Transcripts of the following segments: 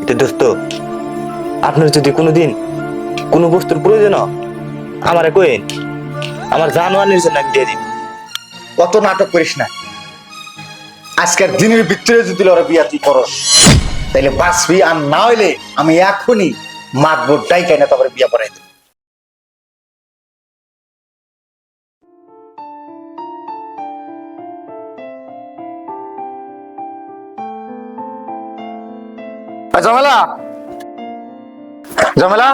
তো দোস্ত, আপনার যদি কোনোদিন কোনো বস্তুর প্রয়োজন হয়, আমারে কইন, আমার জানোয়ারের জন্য আমি দিয়ে দিব। কত নাটক করিস না। আজকের দিনের ভিতরে যদি ওরা বিয়া তুই করস তাইলে বাঁচবি, আর না হইলে আমি এখনই মাতবরটাই কেনা তারপরে বিয়া পড়াই দেব। ঝামেলা ঝামেলা,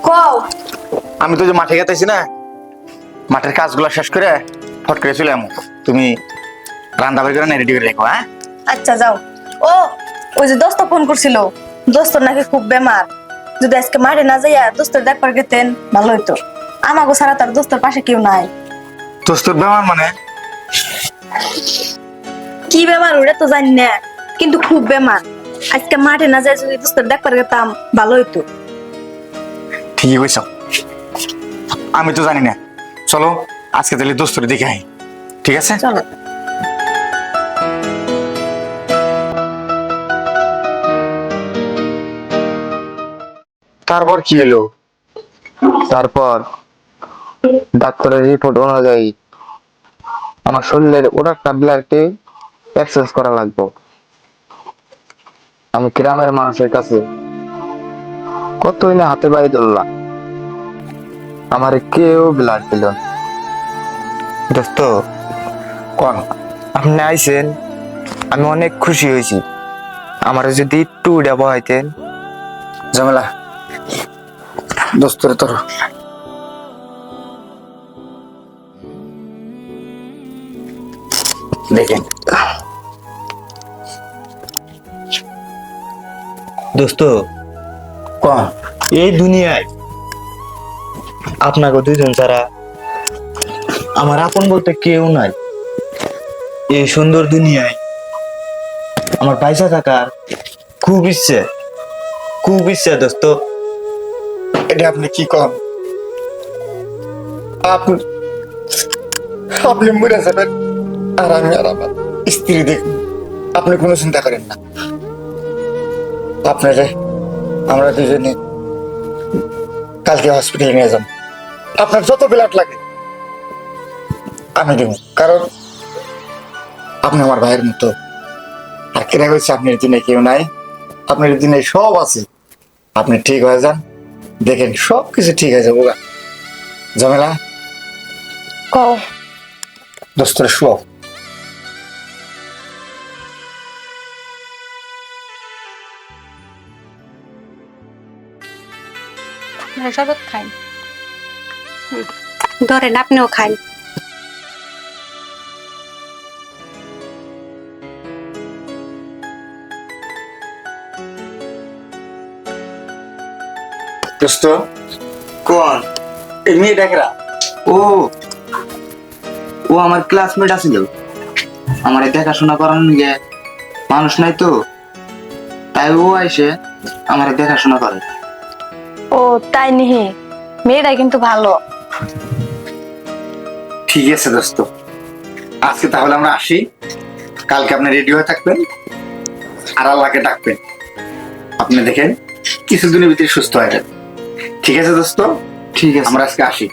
কও। আমি তো যে মাঠে গেতেছি না, মাঠের কাজগুলো শেষ করে ফট করে চলে আমো। তুমি রান্না বাড়ি করে না রেডি করে রেখো। হ্যাঁ আচ্ছা যাও। ও, ওই যে দোস্ত ফোন করছিল, দোস্ত নাকি খুব বেমার। যদি আজকে মাঠে না যাইয়া দোস্তের দেখবার গেতেন ভালো হইতো। আমাগো ছাড়া তার দোস্তের পাশে কেউ নাই। তোর বেমার মানে? কি বেমার ওটা তো জানি না, কিন্তু খুব বেমার। আজকে মাঠে না যাই যদি দোস্তের দেখবার গেতাম ভালো হইতো। ঠিকই কইছ, আমি তো জানি না। চলো আজকে তাহলে দোস্তরে দেখে আই, ঠিক আছে? চলো। তারপর কি হলো? তারপর ডাক্তারের রিপোর্ট অনুযায়ী আমার শরীরের ওটা ট্যাবলেটে এক্সচেঞ্জ করা লাগবে। আমি গ্রামের মানুষের কাছে কতই না হাতে পায়ে ধরলাম, আমার কেউ ব্লাড দিল না। দোস্ত, কোন? আপনি আইছেন, আমি অনেক খুশি হয়েছি। আমার যদি একটু ডাবা হইতেন। ঝামেলা দোস্তরে তোর দেখেন। দোস্ত, কোন? এই দুনিয়ায় আপনাকে দুইজন ছাড়া আমার আপন বলতে কেউ নাই। এই সুন্দর দুনিয়ায় আমার পয়সা থাকার খুব ইচ্ছে, খুব ইচ্ছে দোস্ত। এটা আপনি কি কন? আপনি আপনি মরে যাবেন আর আমি আর আমার স্ত্রী দেখুন। আপনি কোনো চিন্তা করেন না। আপনারে আমরা দুজনে কালকে হসপিটালে নিয়ে যাব। আপনার যত ব্লাড লাগে আমি দেব, কারণ আপনি আমার ভাইয়ের মতো। আর কেনা হয়েছে আপনার দিনে কেউ নাই, আপনার দিনে সব আছে। আপনি ঠিক হয়ে যান, দেখেন সব কিছু ঠিক হয়ে যাবো। ঝামেলা কও। দোস্তরে শুয়াও। শরবত খাই, ধরেন আপনিও খান। দোস্ত কোন? এই মেয়ে দেখরা ও, ও আমার ক্লাসমেট আছিল। আমার দেখাশোনা করার নিয়ে মানুষ নাই তো, তাই ও আইসে আমার দেখাশোনা করে। ও তাই নিহি, মেয়েটা কিন্তু ভালো। ঠিক আছে দোস্ত, আজকে তাহলে আমরা আসি। কালকে আপনি রেডি হয়ে থাকবেন আর আল্লাহকে ডাকবেন। আপনি দেখেন কিছুদিনের ভিতরে সুস্থ হয়ে যাবেন। ঠিক আছে দোস্ত? ঠিক আছে। আমরা আজকে আসি।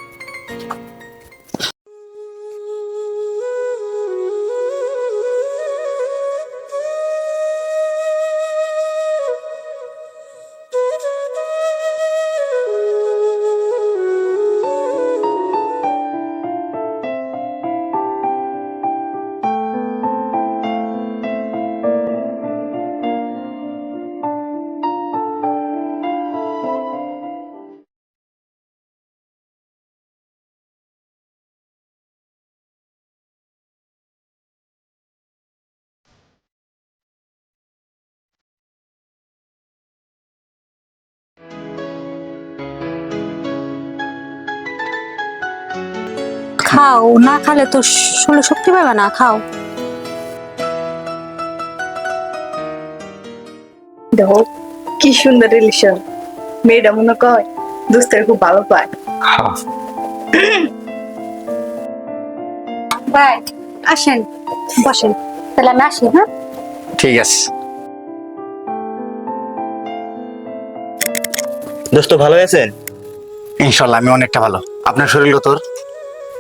খাও, না খালে তো শরীরে শক্তি পাবে না, খাও। দেখো কি সুন্দর রিলেশন। মেয়েটা মনে কয় দোস্তের খুব ভালো পায়। ভাই আসেন, বসেন, তাহলে আমি আসি। হ্যাঁ, ঠিক আছে। দোস্ত ভালো আছেন? ইনশাল্লাহ আমি অনেকটা ভালো। আপনার শরীর তোর?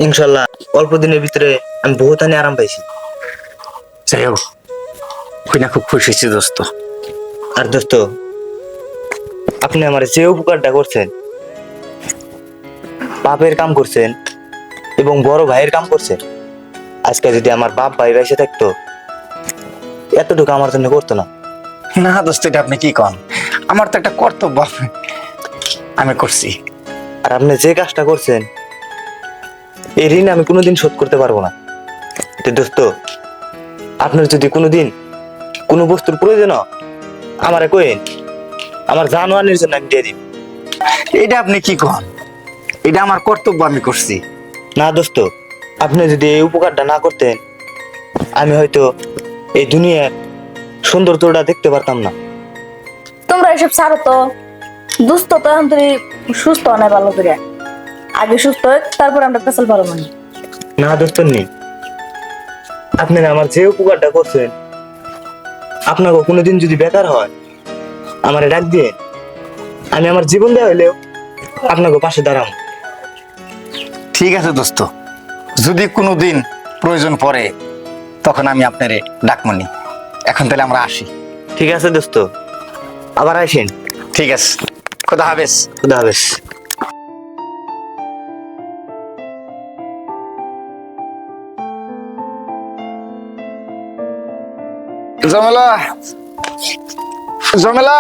ইনশাল্লাহ অল্প দিনের ভিতরে আমি বহুত আরাম পাইছি। যাই হোক, খুব না খুব খুশি হয়েছি দোস্ত। আর দোস্ত, আপনি আমার যে উপকারটা করছেন, বাপের কাম করছেন এবং বড় ভাইয়ের কাম করছেন, আজকে যদি আমার বাপ ভাই এসে থাকতো এতটুকু আমার জন্য করতো না। না দোস্ত, এটা আপনি কি কন? আমার তো একটা কর্তব্য আমি করছি। আর আপনি যে কাজটা করছেন এই ঋণ আমি কোনোদিন শোধ করতে পারবো না। তো দোস্ত, আপনার যদি কোনোদিন কোনো বস্তুর প্রয়োজন হয় আমারে কইন, আমার জানোয়ারের জন্য আমি দিয়ে দিই। এটা আপনি কি কন? এটা আমার কর্তব্য, আমি করছি। না দোস্ত, আপনি যদি এই উপকারটা না করতেন আমি হয়তো এই দুনিয়ার সৌন্দর্যটা দেখতে পারতাম না। তোমরা এসব ছাড়ো তো। দুস্থ তো এখন তুই সুস্থ নাই ভালো করে। আগে সুস্থ হোক, তারপর আমরা পেছাল পারো মানে। না দোস্ত নেই, আপনি আমার যে উপকারটা করছেন আপনাকে কোনোদিন যদি বেকার হয় আমারে ডাক দিয়ে, আমি আমার জীবন দেওয়া হইলেও আপনাকে পাশে দাঁড়াম। ঠিক আছে দোস্ত, যদি কোনোদিন প্রয়োজন পড়ে তখন আমি আপনারে ডাকমনি। এখন তাহলে আমরা আসি। ঠিক আছে দোস্ত, আবার আসেন। ঠিক আছে, খোদা হাফেজ। খুদা হাফেজ। জমেলা, জমেলা,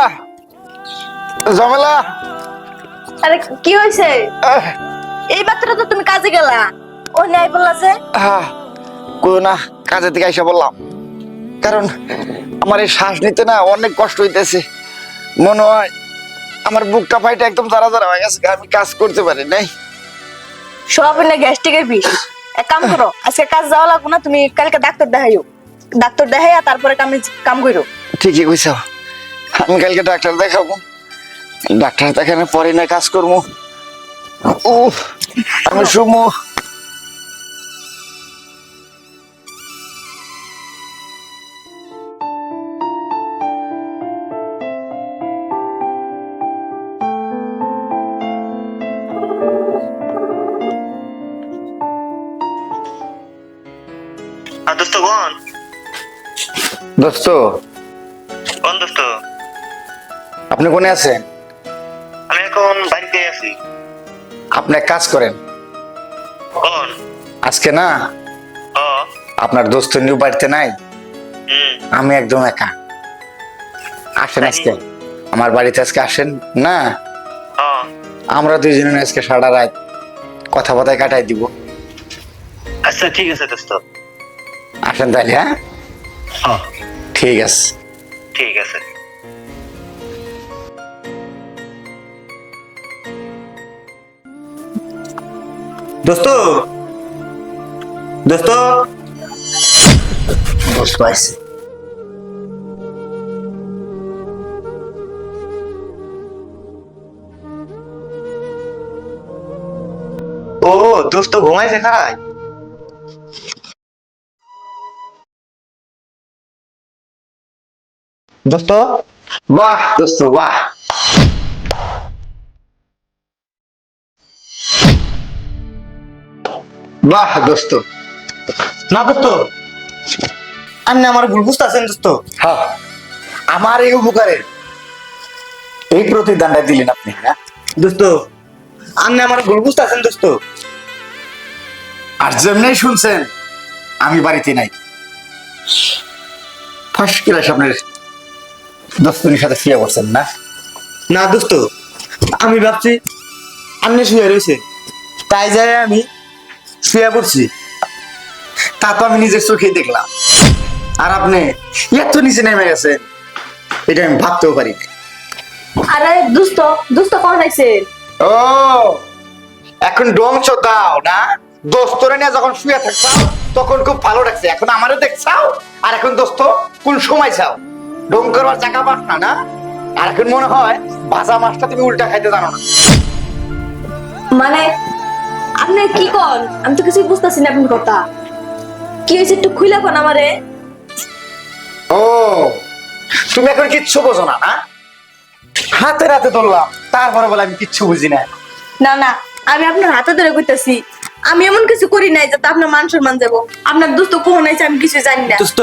জমেলা। আরে কি হয়েছে? এই বাচ্চাটা তো তুমি কাজে গেলা, ও ন্যায় বললা যে। কোনো না, কাজে থেকে এসে বললাম, কারণ আমার এই শ্বাস নিতে না অনেক কষ্ট হইতেছে। মনে হয় আমার বুকটা ফাইটা একদম জারা জারা হয়ে গেছে, আমি কাজ করতে পারি নাই। সব না গ্যাস্ট্রিকের বিষ। এক কাম করো, আজকে কাজ যাওয়া লাগবো না, তুমি কালকে ডাক্তার দেখাইও। ডাক্তার দেখাইয়া তারপরে কাম করো। ঠিকই কইছ, আমি কালকে ডাক্তার দেখাবো। ডাক্তার দেখানোর পরে না কাজ করবো। আমি শুমু। দোস্ত কোন দোস্ত, কোন দোস্ত? আপনি কোনে আছেন? আমি এখন বাড়িতে আছি। আপনি এক কাজ করেন, কোন? আজকে না ও আপনার দোস্ত নিউ বাড়িতে নাই, হুম, আমি একদম একা। আসেন আজকে আমার বাড়িতে, আজকে আসেন না। আমরা দুইজনে আজকে সারা রাত কথা কথায় কাটাই দিব। আচ্ছা ঠিক আছে দোস্ত। আসেন তাহলে। হ্যাঁ ঠিক আছে। ঠিক আছে। দোস্ত, দোস্ত, দোস্ত আইছে। ও দোস্ত ঘুমাইছে খাই। দোস্ত, বাহ দোস্ত বাহ। বাহ দোস্ত। না দোস্ত, আপনি আমার ভুল বুঝতেছেন দোস্ত। হ্যাঁ, আমার এই উপকারের এই প্রতিদানটা দিলেন আপনি। হ্যাঁ দোস্ত, আপনি আমার ভুল বুঝতেছেন দোস্ত। আর যেমনি শুনছেন আমি বাড়িতে নাই, ফার্স্ট ক্লাস আপনার দোস্তনির সাথে শুয়ে পড়ছেন না? না দোস্ত, আমি ভাবছি আপনি শুয়ে রয়েছে, তাই যাই আমি শুয়ে পড়ছি। তা তো আমি নিজের চোখেই দেখলাম। আর আপনি এত নিচে নেমে গেছেন এটা আমি ভাবতেও পারি না। আরে দুস্থ, দুস্থ কোন হইছে? ও এখন ডংচ দাও না? দোস্তরে নিয়ে যখন শুয়ে থাকছাও তখন খুব ভালো লাগছে, এখন আমারে দেখছাও আর এখন দোস্ত কোন সময় চাও? ডং করবার জায়গা পাস না না? আর এখন মনে হয় ভাজা মাছটা তুমি উল্টা খাইতে জানো না। মানে আপনি কি কন? আমি তো কিছু বুঝতেছি না আপনার কথা। কি হয়েছে একটু খুইলা কোন আমারে। ও তুমি এখন কিচ্ছু বোঝো না না? হাতে হাতে ধরলাম, তারপরে বলে আমি কিচ্ছু বুঝি না। না না, আমি আপনার হাতে ধরে কইতাছি, আমি এমন কিছু করি নাই যাতে আপনার মান সম্মান যাবো। আপনার দোস্ত কোন হয়েছে আমি কিছু জানি না। দোস্ত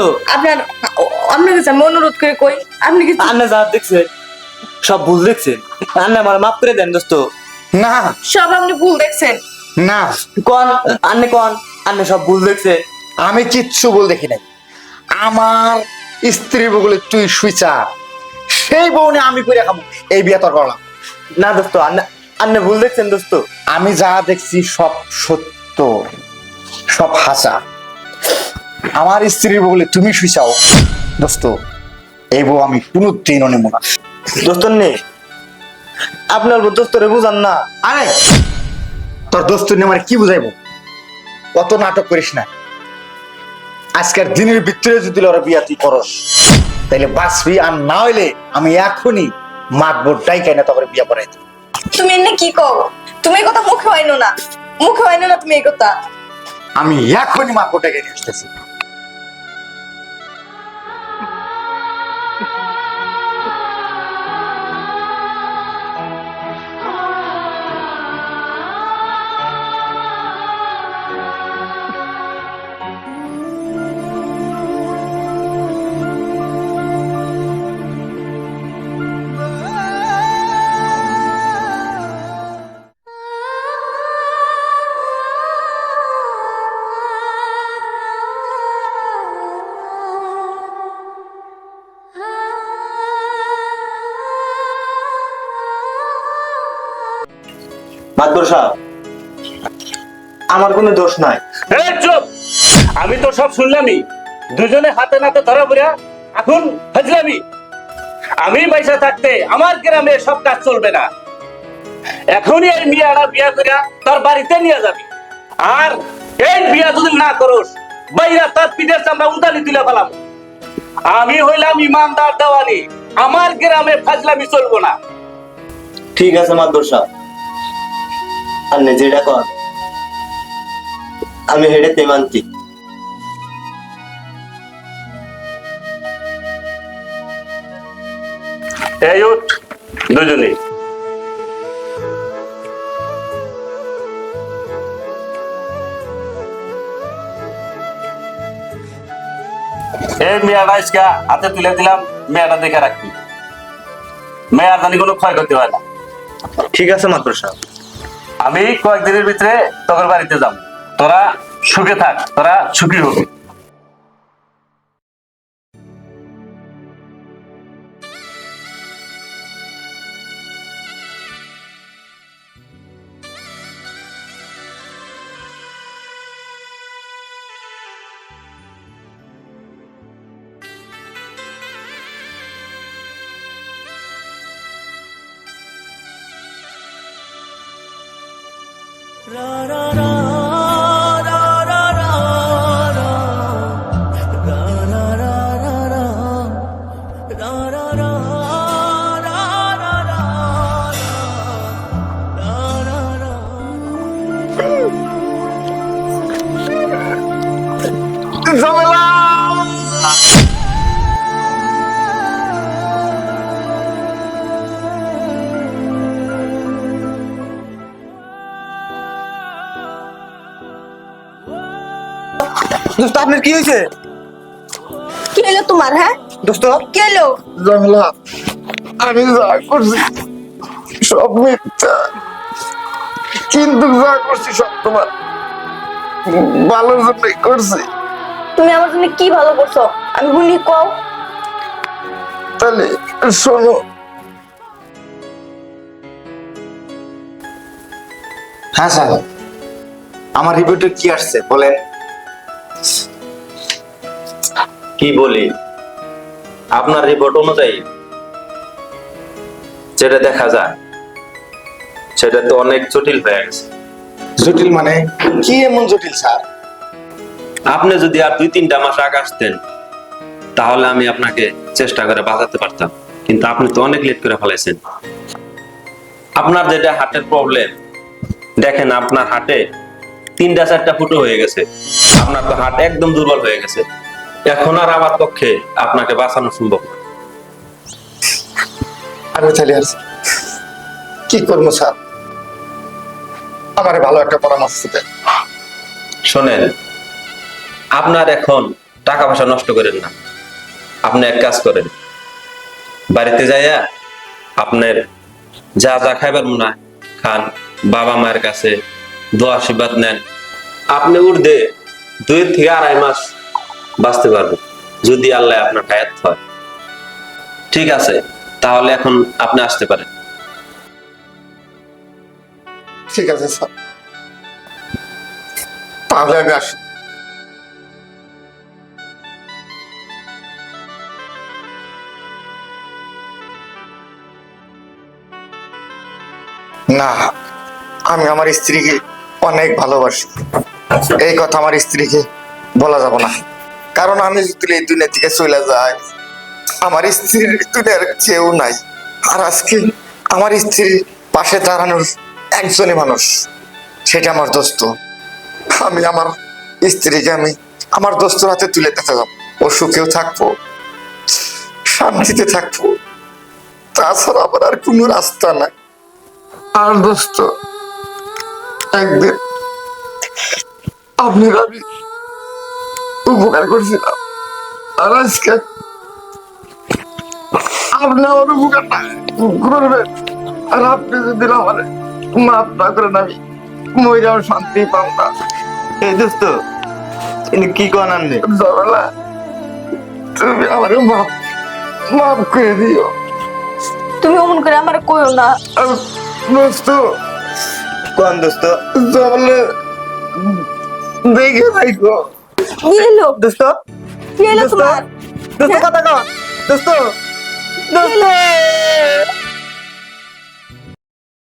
আপনার কাছে আমি অনুরোধ করে কই, আপনি কি আন্না যা দেখছেন সব ভুল দেখছেন, আন্না আমার মাফ করে দেন দোস্ত। না সব আপনি ভুল দেখছেন? না, কোন আন্নে সব ভুল দেখছে। আমি কিচ্ছু বল দেখি নাই। আমার স্ত্রী বলে তুই শুইছা, সেই বউ নিয়ে আমি করে খাবো, এই বিয়ে তোর করলাম না দোস্ত, আন্নে ভুল দেখছেন দোস্ত। আমি যা দেখছি সব সত্য, সব হাসা। আমার স্ত্রীর বলে তুমি শুইছাও দোস্ত, এই বউ আমি কোনোদিনও নেব না। দোস্ত নেই, আপনার দোস্তরে বুঝান না। আরে তোর দোস্ত নিয়ে আমার কি বুঝাইবো? কত নাটক করিস না। আজকের দিনের ভিতরে যদি ওরা বিয়া তুই করস তাইলে বাঁচবি, আর না হইলে আমি এখনই মাতবো ডাইকাই না তারপরে বিয়া করাই দেব। তুমি এনে কি কও? তুমি এই কথা মুখে হইনো না, মুখে হইনো না তুমি এই কথা। আমি এখনই মাতবো ডাইকাই নিয়ে আসতেছি। মাতবর সাহেব, আমার কোনো দোষ নাই। এই চুপ! আমি তো সব শুনলামই, দুজনে হাতে নাতে ধরা পড়া এখন ফাজলামি। আমি পয়সা থাকতে আমার গ্রামে সব কাজ চলবে না। এখনই এই মিয়ারা বিয়া করিয়া তোর বাড়িতে নিয়ে যাবি, আর এই বিয়া যদি না করস বাইরা তার পিঠের চামড়া উল্টালি তুলে ফেলাম। আমি হইলাম ইমানদার দেওয়ানি, আমার গ্রামে ফাজলামি চলবো না। ঠিক আছে মাতবর সাহেব, আন্নে যেটা কর আমি হেডেতে মানছি। এই উঠ দুজনে। এই মেয়াটা আজকে হাতে তুলে দিলাম, মেয়াটা দেখে রাখবি, মেয়ার জানি কোনো ক্ষয়ক্ষতি হয় না। ঠিক আছে মাতবর সাহেব। আমি কয়েকদিনের ভিতরে তোর বাড়িতে যাব, তোরা সুখে থাক, তোরা সুখী হবি। দোস্ত আপনার কি হয়েছে? কি হলো তোমার? হ্যাঁ দোস্ত কি হলো? জমেলা, আমি যা করছি সব মিথ্যা, কিন্তু যা করছি সব তোমার ভালোর জন্যই করছি। তুমি আমার জন্য কি ভালো করছো আমি শুনি কও। তাহলে শোনো, হ্যাঁ স্যার, আমার রিপোর্টে কি আসছে বলেন। কি বলি, আপনার রিপোর্ট অনুযায়ী যেটা দেখা যায় সেটা তো অনেক জটিল হয়ে গেছে। জটিল মানে কি এমন জটিল স্যার? আপনি যদি আর 2-3টা মাস আগে আসতেন তাহলে আমি আপনাকে চেষ্টা করে বাঁচাতে পারতাম, কিন্তু আপনি তো অনেক লেট করে ফেলাইছেন। আপনার যেটা হার্টের প্রবলেম, দেখেন আপনার হার্টে 3-4টা ফুটো হয়ে গেছে, আপনার তো হার্ট একদম দুর্বল হয়ে গেছে। এখন আর আমার পক্ষে আপনাকে বাঁচানো সম্ভব না। আমি চলে আসছি। কি করবো স্যার, আমারে ভালো একটা পরামর্শ দেন। শোনেন, আপনার এখন টাকা পয়সা নষ্ট করেন না। আপনি এক কাজ করেন, বাড়িতে যাইয়া আপনার যা যা খাইবার মনে হয় খান, বাবা মায়ের কাছে দোয়া আশীর্বাদ নেন। আপনি উর্ধে 2 থেকে 2.5 মাস বাঁচতে পারবেন যদি আল্লাহ আপনার হায়াত হয়। ঠিক আছে, তাহলে এখন আপনি আসতে পারেন। ঠিক আছে স্যার, তাহলে আমি আসি। না, আমি আমার স্ত্রীকে অনেক ভালোবাসি, এই কথা আমার স্ত্রীকে বলা যাব না। কারণ আমি যদি এই দুনিয়া থেকে চলে যাই, আমার স্ত্রীর দুনিয়ার কেউ নাই। আর আজকে আমার স্ত্রীর পাশে দাঁড়ানোর একজনই মানুষ, সেটা আমার দোস্ত। আমি আমার স্ত্রীকে আমি আমার দোস্তর হাতে তুলে দিতে যাব। ও সুখেও থাকবো, শান্তিতে থাকবো, তাছাড়া আমার আর কোনো রাস্তা নাই। আর দোস্ত, একদিন আপনার আমি উপকার করছিলাম, আর আজকে আপনি আমার উপকারটা করবেন। আর আপনি যদি আমার মাফ না করেন, আমি মহিলাও শান্তি পাম না। এই দোস্ত, ইনি কি কোন আনলে? জরলা, তুমি আমার মাফ মাফ করে দিও। তুমি অমন করে আমার কইও না। আর দোস্ত, কোন দোস্ত? জরলে দেখে রাখো। কি এলো? দোস্ত, কি এলো দোস্ত, তোমার? দোস্ত কথা কর। দোস্ত, দোস্ত।